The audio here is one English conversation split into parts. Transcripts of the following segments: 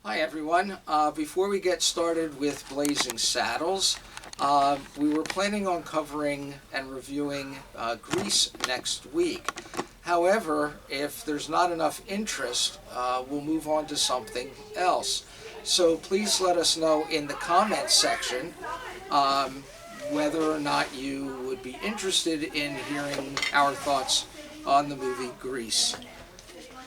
Hi everyone. Before we get started with Blazing Saddles, we were planning on covering and reviewing Grease next week. However, if there's not enough interest, we'll move on to something else. So please let us know in the comments section whether or not you would be interested in hearing our thoughts on the movie Grease.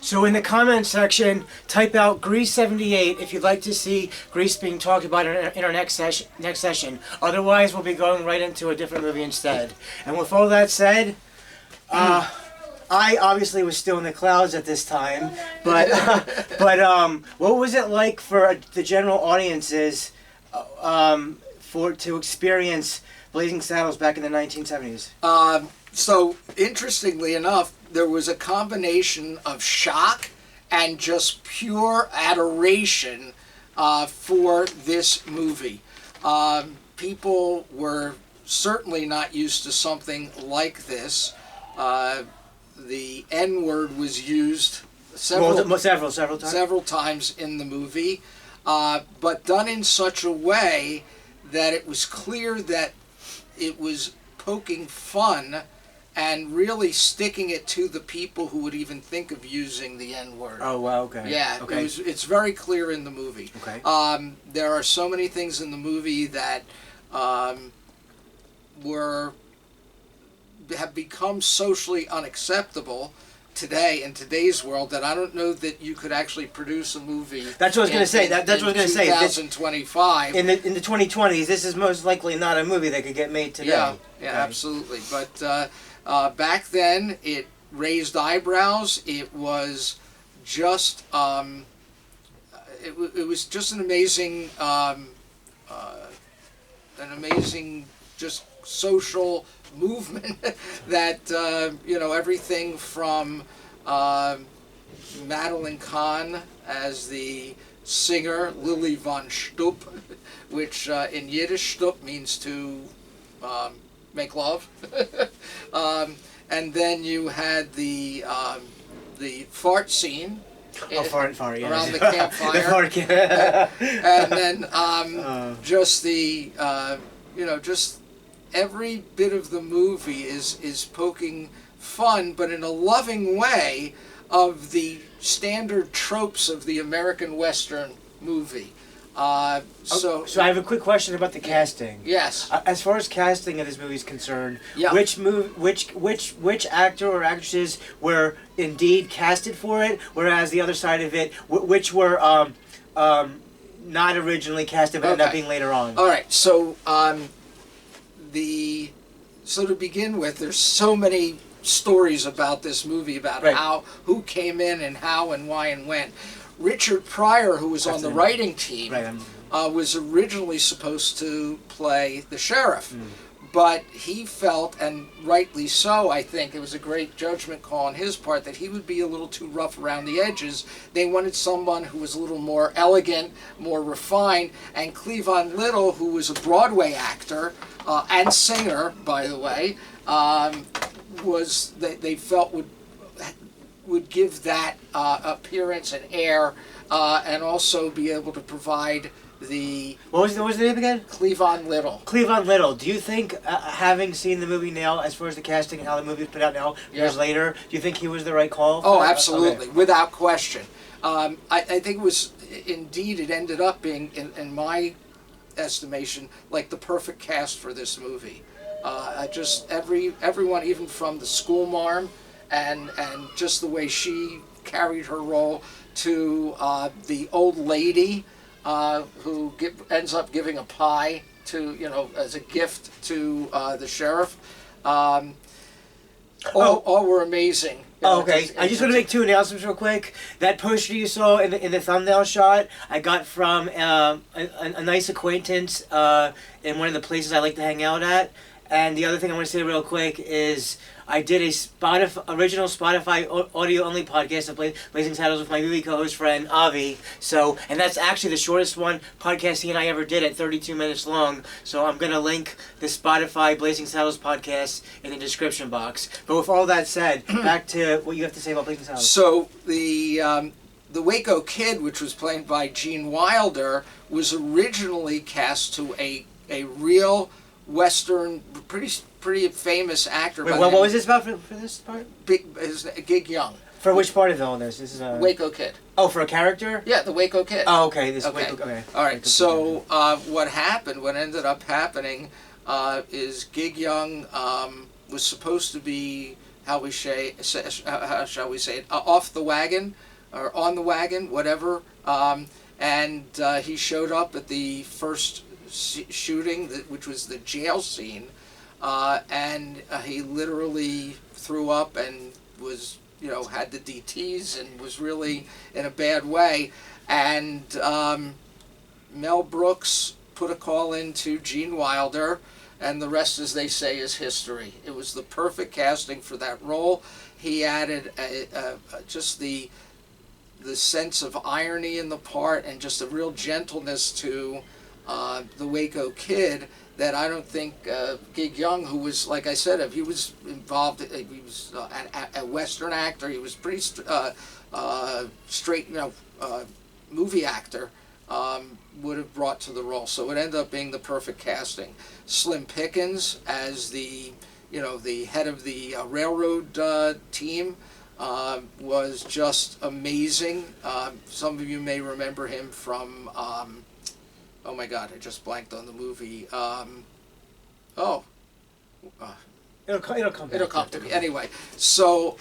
So in the comments section, type out Grease 78 if you'd like to see Grease being talked about in our next session. Otherwise, we'll be going right into a different movie instead. And with all that said, I obviously was still in the clouds at this time, but what was it like for the general audiences to experience Blazing Saddles back in the 1970s? So interestingly enough, there was a combination of shock and just pure adoration for this movie. People were certainly not used to something like this. The N-word was used several times in the movie, but done in such a way that it was clear that it was poking fun and really sticking it to the people who would even think of using the N-word. Oh, wow, okay. Yeah, okay. It's very clear in the movie. Okay. There are so many things in the movie that have become socially unacceptable today in today's world that I don't know that you could actually produce a movie. That's what I was going to say. That's what I was going to say. 2025. In the 2020s, this is most likely not a movie that could get made today. Yeah, okay. Absolutely. But back then, it raised eyebrows. It was just it was just an amazing just social movement that everything from Madeline Kahn as the singer, Lily von Stupp, which in Yiddish Stupp means to make love, and then you had the fart scene. Fart, yeah. Around the campfire. The fart, and then just the just every bit of the movie is poking fun, but in a loving way, of the standard tropes of the American Western movie. So I have a quick question about the casting. Yes. As far as casting of this movie is concerned, yeah. which actor or actresses were indeed casted for it, whereas the other side of it, which were not originally casted but ended up being later on? All right. So to begin with, there's so many stories about this movie about who came in and how and why and when. Richard Pryor, who was on the writing team, was originally supposed to play the sheriff. But he felt, and rightly so, I think, it was a great judgment call on his part, that he would be a little too rough around the edges. They wanted someone who was a little more elegant, more refined, and Cleavon Little, who was a Broadway actor and singer, by the way, they felt would give that appearance and air, and also be able to provide the... What was the name again? Cleavon Little. Cleavon Little. Do you think, having seen the movie now, as far as the casting and how the movie was put out now, years later, do you think he was the right call? Oh, absolutely, without question. I think it was, indeed, it ended up being, in my estimation, like the perfect cast for this movie. Everyone, even from the schoolmarm, and just the way she carried her role, to the old lady who ends up giving a pie to as a gift to the sheriff. All were amazing. Okay. I just want to make two announcements real quick. That poster you saw in the thumbnail shot, I got from a nice acquaintance in one of the places I like to hang out at. And the other thing I want to say real quick is I did a original Spotify audio-only podcast of Blazing Saddles with my movie co-host friend, Avi. And that's actually the shortest podcast he and I ever did at 32 minutes long. So I'm going to link the Spotify Blazing Saddles podcast in the description box. But with all that said, back to what you have to say about Blazing Saddles. So the the Waco Kid, which was played by Gene Wilder, was originally cast to a real Western, pretty famous actor. Wait, what was this about for this part? Gig Young. For which part of all this? This is a Waco Kid. Oh, for a character? Yeah, the Waco Kid. Oh, okay. This Okay. Waco. Okay. All right. Waco So what ended up happening is Gig Young was supposed to be how shall we say it, off the wagon or on the wagon, whatever. And he showed up at the first shooting, which was the jail scene, and he literally threw up and was, had the DTs and was really in a bad way. And Mel Brooks put a call into Gene Wilder, and the rest, as they say, is history. It was the perfect casting for that role. He added just the sense of irony in the part and just a real gentleness to the Waco Kid that I don't think Gig Young, who was, like I said, if he was involved, he was a Western actor, he was pretty straight, movie actor, would have brought to the role. So it ended up being the perfect casting. Slim Pickens as the head of the railroad team was just amazing. Some of you may remember him from, oh my God, I just blanked on the movie. It'll come back. It'll come to me. Anyway, so,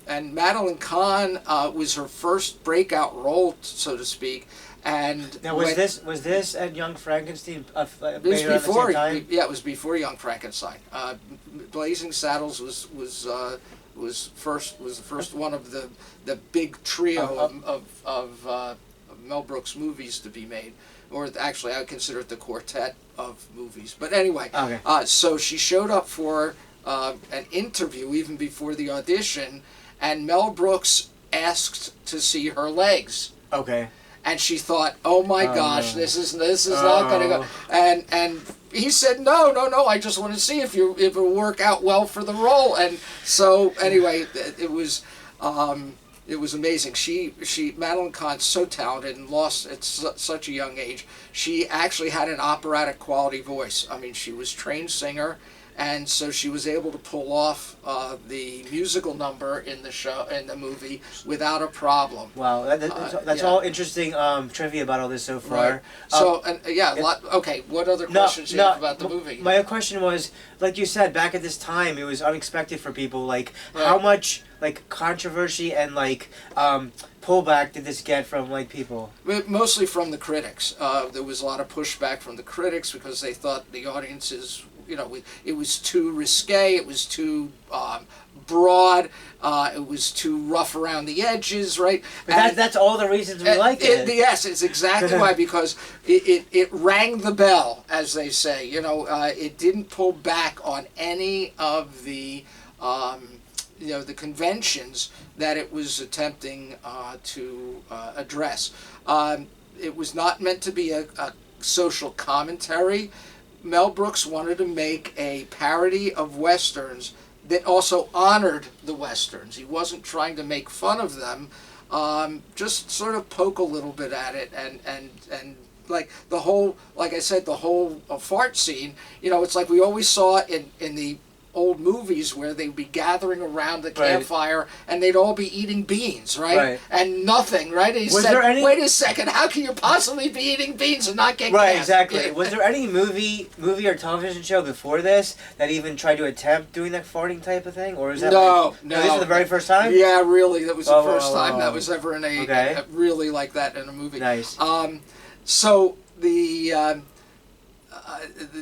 and Madeline Kahn was her first breakout role, so to speak. And now was this at Young Frankenstein? It was before. Yeah, it was before Young Frankenstein. Blazing Saddles was the first one of the big trio of Mel Brooks movies to be made, or actually I would consider it the quartet of movies. But anyway, okay. So she showed up for an interview even before the audition, and Mel Brooks asked to see her legs. Okay. And she thought, "Oh my gosh, no. this is not going to go." And he said, "No, I just want to see if it will work out well for the role." And so anyway, it was amazing. Madeline Kahn's so talented and lost at such a young age. She actually had an operatic quality voice. I mean, she was a trained singer. And so she was able to pull off the musical number in the movie without a problem. Wow, that's all interesting trivia about all this so far. Right. So okay. What other questions do you have about the movie? My question was, like you said, back at this time, it was unexpected for people. Like, how much controversy and pullback did this get from people? Mostly from the critics. There was a lot of pushback from the critics because they thought the audiences. It was too risque, it was too broad, it was too rough around the edges, right? But that's all the reasons we like it. Yes, it's exactly why, because it rang the bell, as they say. It didn't pull back on any of the, the conventions that it was attempting to address. It was not meant to be a social commentary. Mel Brooks wanted to make a parody of Westerns that also honored the Westerns. He wasn't trying to make fun of them, just sort of poke a little bit at it, and the whole, like I said, the whole fart scene, it's like we always saw it in the old movies where they'd be gathering around the campfire and they'd all be eating beans, right? And nothing, right? And he said, wait a second, how can you possibly be eating beans and not get Right, gas? exactly. Yeah. Was there any movie or television show before this that even tried to attempt doing that farting type of thing? Or is that No. This is the very first time? Yeah, really. That was the first time that was ever in Okay. really like that in a movie. Nice. So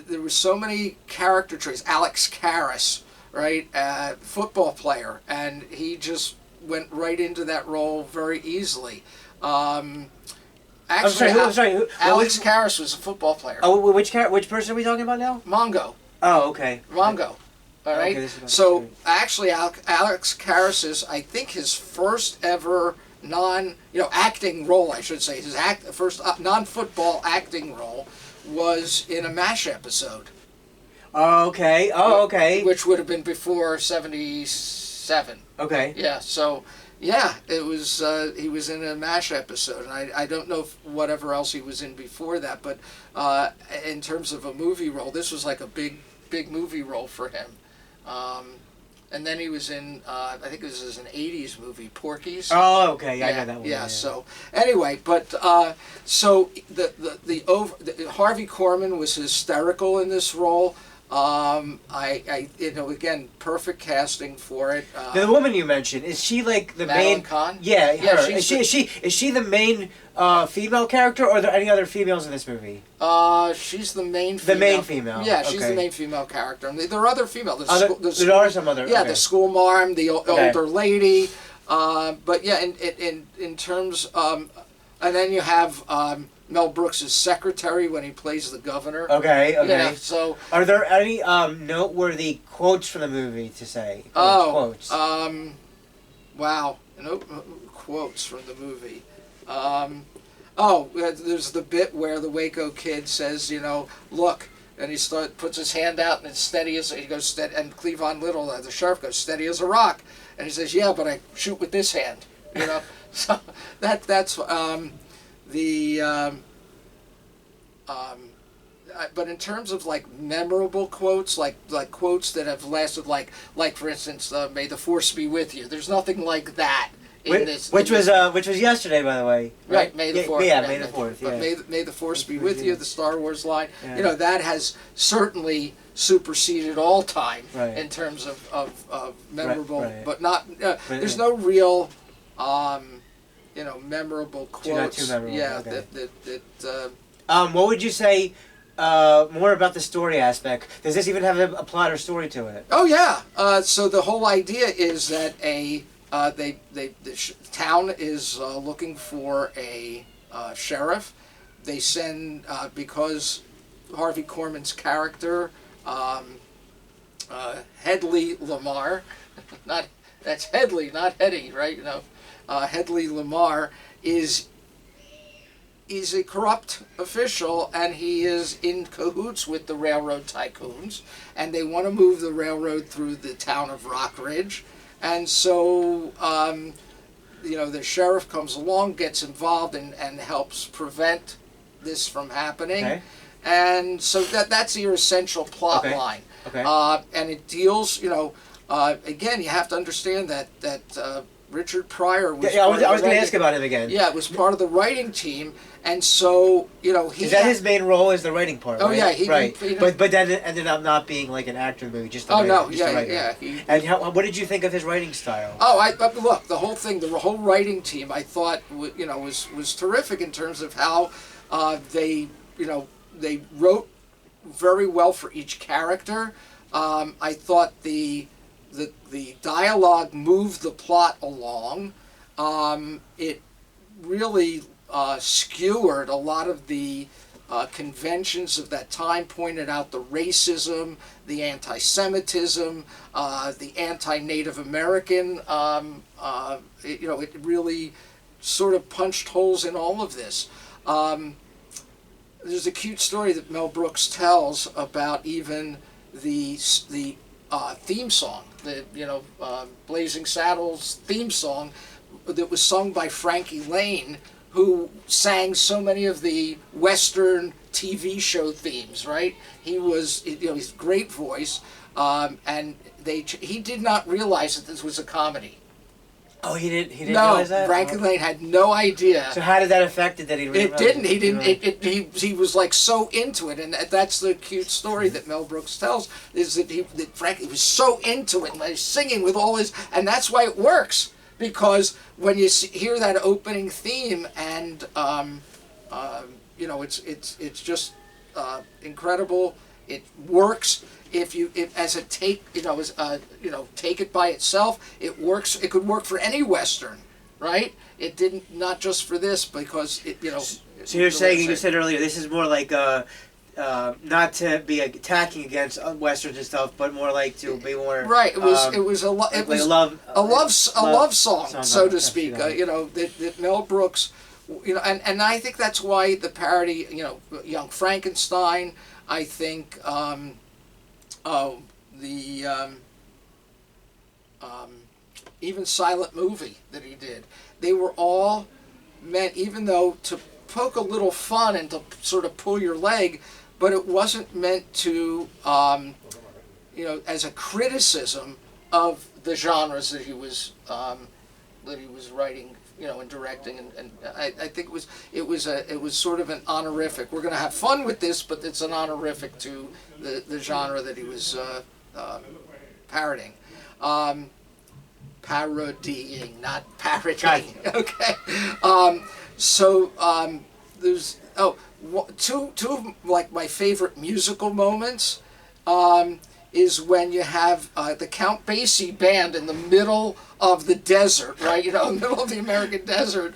there were so many character traits. Alex Karras, right, football player, and he just went right into that role very easily. Actually, I'm sorry. Alex Karras was a football player. Oh, which person are we talking about now? Mongo. Oh, okay. Mongo. All right. Okay, So actually, Alex Karras is, I think, his first ever acting role. I should say his first non-football acting role was in a MASH episode. Oh, okay. Which would have been before '77. Okay. Yeah. So Yeah, it was. He was in a MASH episode, and I don't know whatever else he was in before that. But in terms of a movie role, this was like a big movie role for him. And then he was in, I think it was an '80s movie, Porky's. Oh, okay, yeah, I know that one. Yeah. So anyway, but so the Harvey Korman was hysterical in this role. I again, perfect casting for it. The woman you mentioned, is she like the Madeline main? Kahn? Yeah, Yeah, her. Is she the main female character, or are there any other females in this movie? She's the main female. The main female. Yeah, she's okay. the main female character. I mean, there are other females. There are some other. Yeah, okay. the school marm, the Okay. older lady. But yeah, in terms, and then you have Mel Brooks' secretary when he plays the governor. Okay. Yeah, so are there any noteworthy quotes from the movie to say? quotes. Quotes. Wow, quotes from the movie. There's the bit where the Waco kid says, look, and he puts his hand out and it's steady as, he goes steady, and Cleavon Little, the sheriff, goes steady as a rock, and he says, yeah, but I shoot with this hand, So that's but in terms of like memorable quotes, like quotes that have lasted, like for instance, "May the Force be with you." There's nothing like that in this. Which was yesterday, by the way. Right, May the 4th. Yeah, May the 4th. Yeah. But May the Force be with you. The Star Wars line. Yeah. That has certainly superseded all time Right. in terms of memorable, Right. but not. There's no real, memorable quotes. Not too memorable. Yeah, okay. that. What would you say more about the story aspect? Does this even have a plot or story to it? Oh yeah. So the whole idea is that the town is looking for a sheriff. They send because Harvey Korman's character, Hedley Lamar, that's Hedley, not Hetty, right? Hedley Lamar is a corrupt official, and he is in cahoots with the railroad tycoons, and they want to move the railroad through the town of Rockridge. And so, the sheriff comes along, gets involved, and helps prevent this from happening. Okay. And so that's your essential plot line. Okay. And it deals, again, you have to understand that Richard Pryor was. Yeah, I was going to ask about him again. Yeah, it was part of the writing team, and so he. Is that his main role? Is the writing part? Oh right? yeah, but then it ended up not being like an actor in the movie, just. Yeah. And what did you think of his writing style? Look, the whole thing, the whole writing team, I thought was terrific in terms of how they wrote very well for each character. I thought the dialogue moved the plot along. It really skewered a lot of the conventions of that time, pointed out the racism, the anti-Semitism, the anti-Native American. It really sort of punched holes in all of this. There's a cute story that Mel Brooks tells about even the theme song, the Blazing Saddles theme song that was sung by Frankie Lane, who sang so many of the Western TV show themes. Right? He's a great voice, and he did not realize that this was a comedy. Oh, he didn't realize that? No, Frankie Lane had no idea. So how did that affect it that he realized? It didn't. He didn't. He was like so into it, and that's the cute story that Mel Brooks tells, is that Frankie was so into it, and he's singing with all his, and that's why it works, because when you hear that opening theme, and it's just incredible. It works. If take it by itself, it works. It could work for any Western, right? It didn't, not just for this, because So you're saying, you said earlier, this is more like not to be attacking against Westerns and stuff, but more like to be more right. It was a love song, so to speak. That Mel Brooks, and I think that's why the parody, Young Frankenstein. I think. even silent movie that he did. They were all meant, even though to poke a little fun and to sort of pull your leg, but it wasn't meant to, as a criticism of the genres that he was writing, and directing, and I think it was sort of an honorific. We're going to have fun with this, but it's an honorific to the genre that he was parodying. Parodying, not parodying. Okay. There's two of like my favorite musical moments is when you have the Count Basie band in the middle of the desert, right? In the middle of the American desert,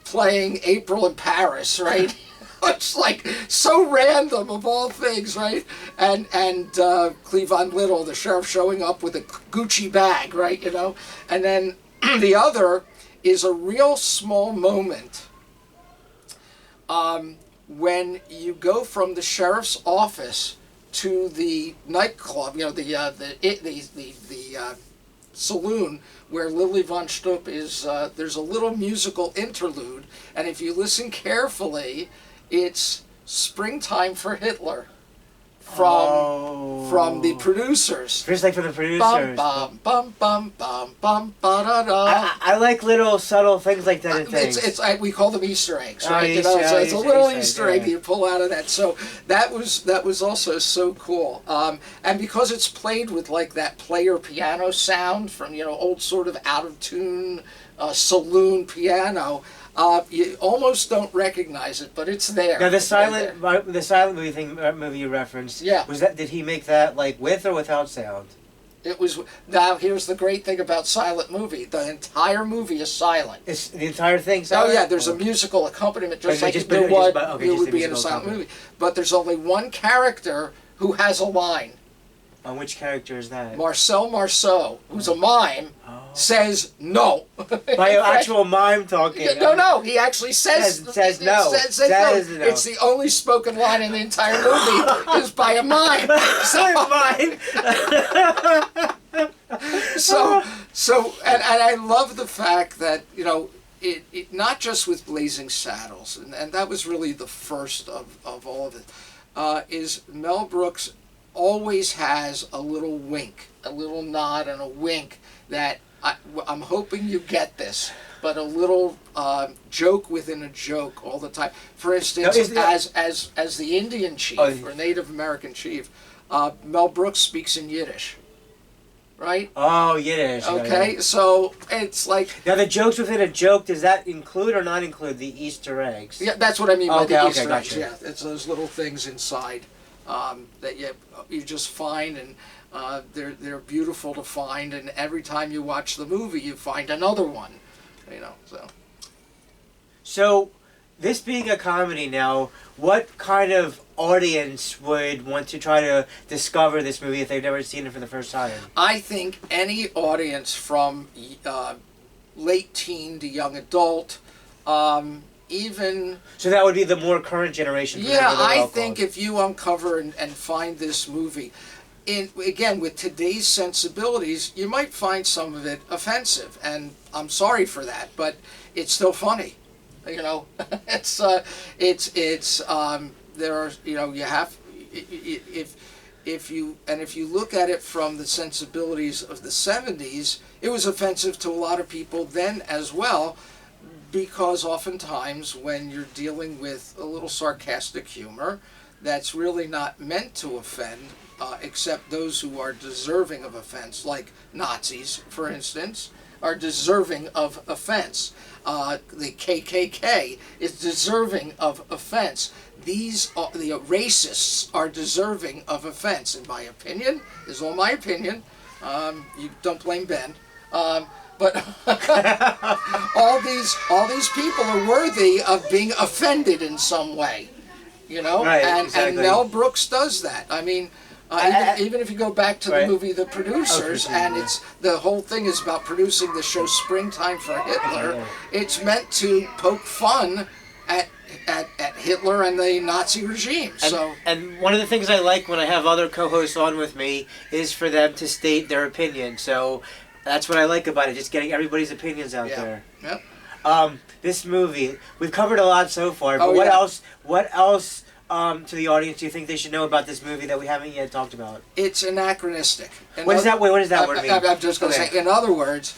playing April in Paris, right? It's like so random of all things, right? And Cleavon Little, the sheriff, showing up with a Gucci bag, right? And then the other is a real small moment when you go from the sheriff's office to the nightclub, the saloon where Lily von Stupp is. There's a little musical interlude, and if you listen carefully, it's "Springtime for Hitler" from the producers. Just like from the producers. Bum bum bum bum bum ba da da. I like little subtle things like that in things. We call them Easter eggs, Oh, right? Easter, So it's a little Easter egg yeah. that you pull out of that. So that was also so cool. And because it's played with like that player piano sound from old sort of out of tune saloon piano. You almost don't recognize it, but it's there. Now the silent movie you referenced. Yeah. Did he make that like with or without sound? It was. Now here's the great thing about silent movie: the entire movie is silent. It's the entire thing silent? Oh yeah, there's a musical accompaniment just like just there would be in a silent movie. But there's only one character who has a line. Which character is that? Marcel Marceau, who's a mime, says no. By an actual mime talking. No, he actually says no. Says no. It's the only spoken line in the entire movie is by a mime. And I love the fact that it not just with Blazing Saddles, and that was really the first of all of it, is Mel Brooks always has a little wink, a little nod and a wink that I'm hoping you get this, but a little joke within a joke all the time. For instance, as the Indian chief or Native American chief, Mel Brooks speaks in Yiddish, right? Oh, Yiddish. Okay, so it's like... Now the jokes within a joke, does that include or not include the Easter eggs? Yeah, that's what I mean by the Easter eggs. Gotcha. Yeah, it's those little things inside that you just find, and they're beautiful to find, and every time you watch the movie you find another one, So this being a comedy now, what kind of audience would want to try to discover this movie if they've never seen it for the first time? I think any audience from late teen to young adult, even... So that would be the more current generation. Yeah, I think if you uncover and find this movie, again, with today's sensibilities, you might find some of it offensive, and I'm sorry for that, but it's still funny. It's there are, you have, if you look at it from the sensibilities of the 70s, it was offensive to a lot of people then as well, because oftentimes when you're dealing with a little sarcastic humor that's really not meant to offend, except those who are deserving of offense, like Nazis, for instance, are deserving of offense. The KKK is deserving of offense. The racists are deserving of offense, in my opinion. This is all my opinion. You don't blame Ben. But all these people are worthy of being offended in some way, Right, and exactly. Mel Brooks does that. I mean, even if you go back to the movie The Producers, and the whole thing is about producing the show Springtime for Hitler. It's meant to poke fun at Hitler and the Nazi regime. And one of the things I like when I have other co-hosts on with me is for them to state their opinion. So That's what I like about it, just getting everybody's opinions out there. Yep. This movie, we've covered a lot so far, but Oh, what yeah. else to the audience do you think they should know about this movie that we haven't yet talked about? It's anachronistic. What does that word mean? I'm just going to say, in other words,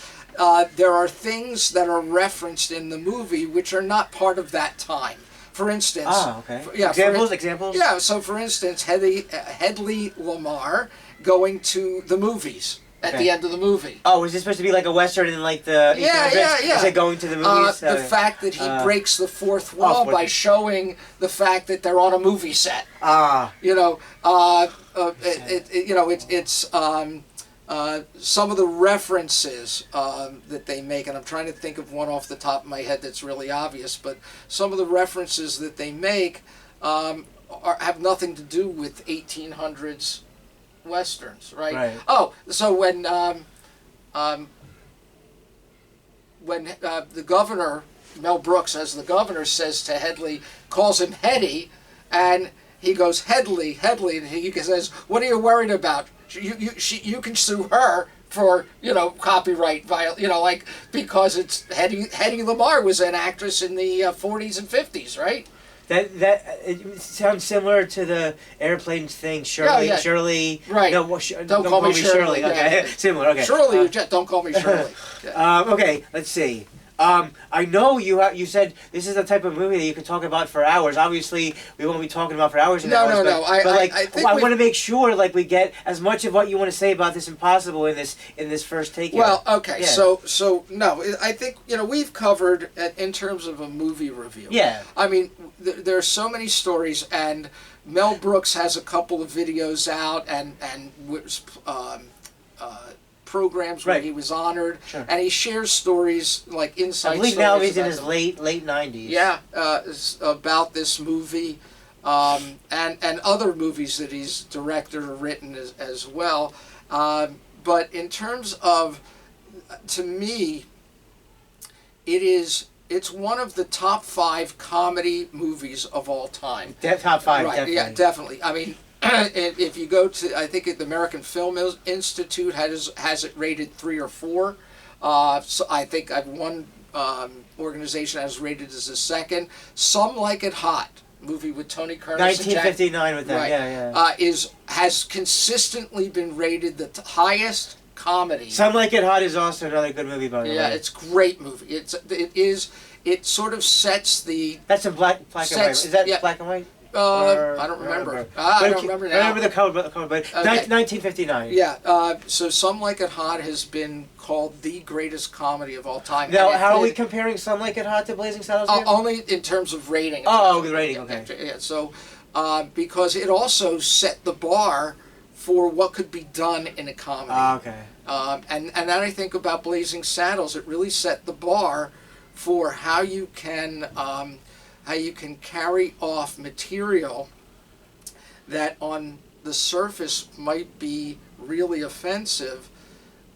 there are things that are referenced in the movie which are not part of that time. For instance... okay. Examples? Examples? Yeah, so for instance, Hedley Lamar going to the movies at the end of the movie. Oh, is this supposed to be like a Western in like the 1800s? Yeah. Is it going to the movies? The fact that he breaks the fourth wall by showing the fact that they're on a movie set. You know, it's some of the references that they make, and I'm trying to think of one off the top of my head that's really obvious, but some of the references that they make have nothing to do with 1800s Westerns, right? Oh, so when the governor, Mel Brooks as the governor, says to Hedley, calls him Hetty, and he goes, Hedley, and he says, what are you worried about? You can sue her for, copyright because it's Hetty Lamar was an actress in the 40s and 50s, right? That it sounds similar to the airplane thing. Shirley. Right. No, don't call me Shirley. Yeah. Okay. Similar. Okay. Shirley, don't call me Shirley. Yeah. Okay. Let's see. I know you said this is the type of movie that you can talk about for hours. Obviously, we won't be talking about for hours and hours. No. I want to make sure we get as much of what you want to say about this impossible in this first take. Well, okay. Yeah. So no, I think we've covered in terms of a movie review. Yeah. I mean, there are so many stories, and Mel Brooks has a couple of videos out, and programs where he was honored, and he shares stories like inside. I believe now he's in his late 90s. Yeah, about this movie, and other movies that he's directed or written as well. But in terms of, to me, it's one of the top 5 comedy movies of all time. Top 5, right? Definitely. Yeah, definitely. I mean. If you go to, I think the American Film Institute has it rated 3 or 4. So I think one organization has rated as a 2nd. Some Like It Hot, movie with Tony Curtis. 1959 with them. Right. Yeah. Has consistently been rated the highest comedy. Some Like It Hot is also another good movie, by the way. Yeah, it's a great movie. It sort of sets the. That's in black and white. Is that black and white? I don't remember. I don't remember now. I remember the cover, but 1959. Yeah, so Some Like It Hot has been called the greatest comedy of all time. Now, how are we comparing Some Like It Hot to Blazing Saddles? Only in terms of rating. The rating, okay. Yeah, so, because it also set the bar for what could be done in a comedy. Okay. And then I think about Blazing Saddles, it really set the bar for how you can carry off material that on the surface might be really offensive,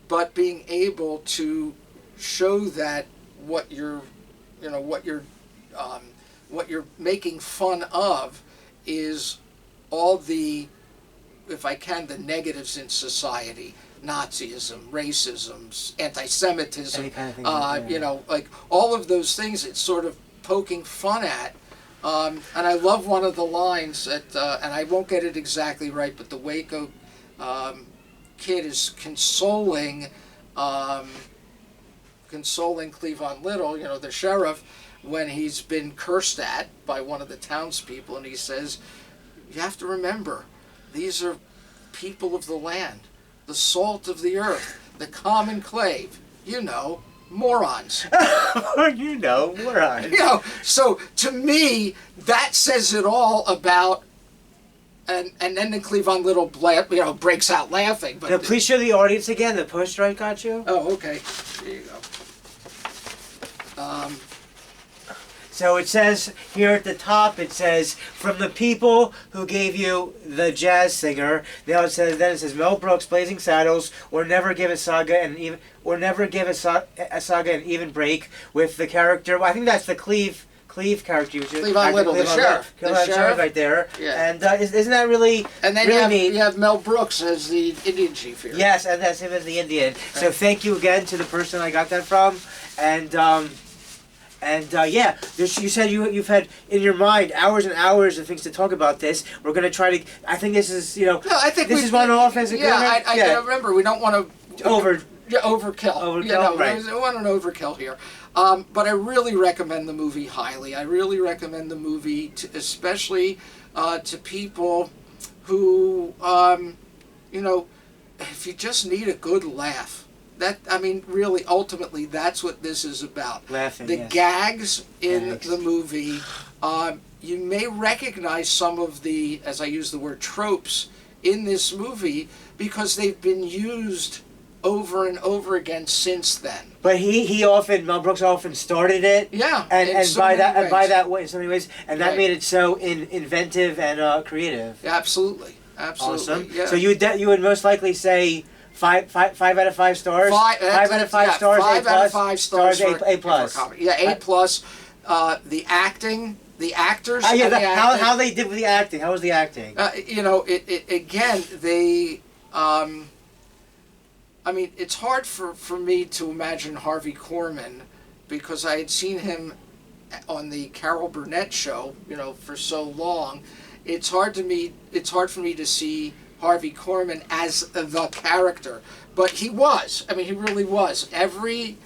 but being able to show that what you're making fun of is all the, if I can, the negatives in society. Nazism, racism, anti-Semitism, like all of those things. It's sort of poking fun at, and I love one of the lines that, and I won't get it exactly right, but the Waco kid is consoling Cleavon Little, the sheriff, when he's been cursed at by one of the townspeople, and he says, "You have to remember, these are people of the land, the salt of the earth, the common clave, morons." Morons. So to me, that says it all about. And then Cleavon Little, breaks out laughing. But now, please show the audience again. The poster I got you. Oh, okay. There you go. So it says here at the top. It says, "From the people who gave you the jazz singer." Now it says Mel Brooks, Blazing Saddles, or never give a saga an even break with the character. Well, I think that's the Cleve Cleve character. Cleavon Little, the sheriff. The sheriff right there. Yeah. And isn't that really And then really you have Mel Brooks as the Indian chief here. Yes, and that's him as the Indian. Right. So thank you again to the person I got that from. And yeah, you said you've had in your mind hours and hours of things to talk about this. We're going to try to. I think this is No, I think this is one off as a I remember we don't want to overkill. Right. We don't want an overkill here. But I really recommend the movie highly. I really recommend the movie, especially to people who, if you just need a good laugh. Really, ultimately, that's what this is about. Laughing, the yes. Gags in the movie, you may recognize some of the, as I use the word, tropes in this movie because they've been used over and over again since then. But Mel Brooks often started it. Yeah. And by that way, in so many ways, and that made it so inventive and creative. Yeah, absolutely. Awesome. Yeah. So you would most likely say 5 out of 5 stars. 5 out of 5 stars. 5 out of 5 stars. A plus. A plus. The acting, the actors. How they did with the acting. How was the acting? It's hard for me to imagine Harvey Korman because I had seen him on the Carol Burnett show, for so long. It's hard for me to see Harvey Korman as the character, but he was. He really was. Every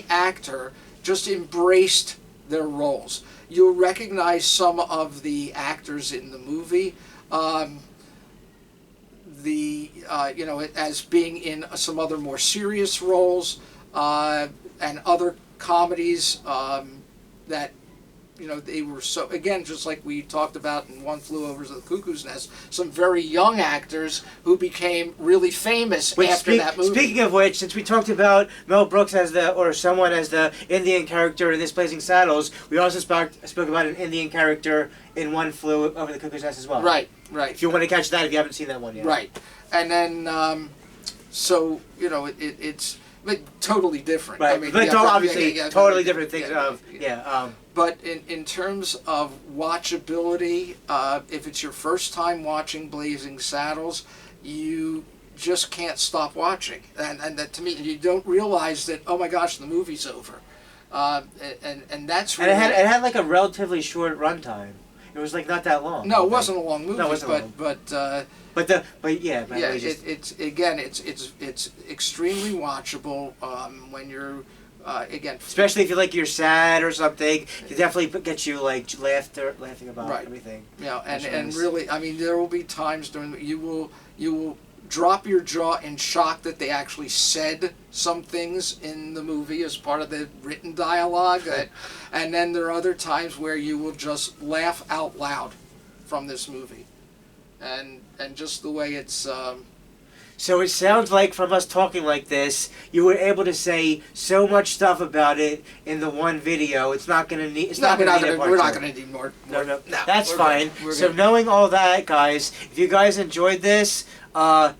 actor just embraced their roles. You'll recognize some of the actors in the movie, as being in some other more serious roles and other comedies that. They were so, again, just like we talked about in One Flew Over the Cuckoo's Nest, some very young actors who became really famous after that movie. Speaking of which, since we talked about Mel Brooks as someone as the Indian character in This Blazing Saddles, we also spoke about an Indian character in One Flew Over the Cuckoo's Nest as well. Right. If you want to catch that, if you haven't seen that one yet. Right. And then, it's totally different. Right. Totally different things. But in terms of watchability, if it's your first time watching Blazing Saddles, you just can't stop watching. And that, to me, you don't realize that, oh my gosh, the movie's over. And that's really... And it had like a relatively short runtime. It was like not that long. No, it wasn't a long movie. No, it wasn't long. It's extremely watchable when you're especially if you're sad or something. It definitely gets you laughing about everything. Yeah, and really, there will be times during you will drop your jaw in shock that they actually said some things in the movie as part of the written dialogue, and then there are other times where you will just laugh out loud from this movie, and just the way it's. So it sounds like from us talking like this, you were able to say so much stuff about it in the one video. It's not going to need. We're not going to need more. No. That's fine. So knowing all that, guys, if you guys enjoyed this, smack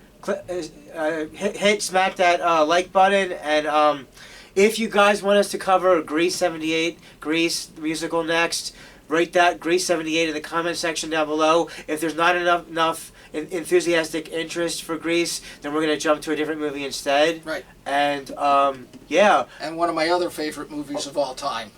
that like button, and if you guys want us to cover Grease 78, Grease the musical next, write that Grease 78 in the comment section down below. If there's not enough enthusiastic interest for Grease, then we're going to jump to a different movie instead. Right. And, And one of my other favorite movies of all time.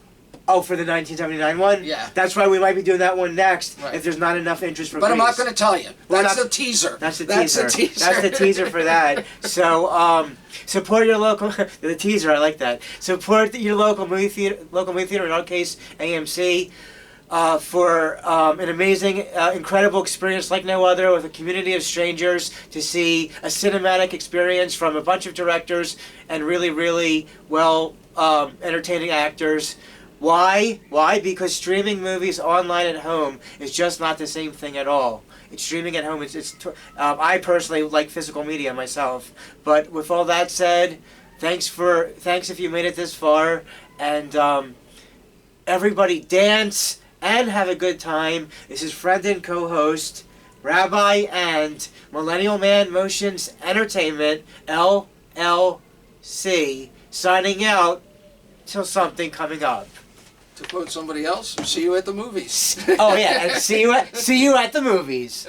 Oh, for the 1979 one? Yeah. That's why we might be doing that one next, right. If there's not enough interest for But Grease. I'm not going to tell you. That's the teaser. That's the teaser. That's the teaser for that. So, support your local... the teaser, I like that. Support your local movie theater, in our case, AMC. For an amazing, incredible experience like no other, with a community of strangers, to see a cinematic experience from a bunch of directors and really, really well entertaining actors. Why? Because streaming movies online at home is just not the same thing at all. It's streaming at home. I personally like physical media myself. But with all that said, thanks if you made it this far, and everybody dance and have a good time. This is friend and co-host Rabbi and Millennial Man Motions Entertainment, LLC, signing out till something coming up. To quote somebody else, see you at the movies. Oh yeah, and see you at the movies.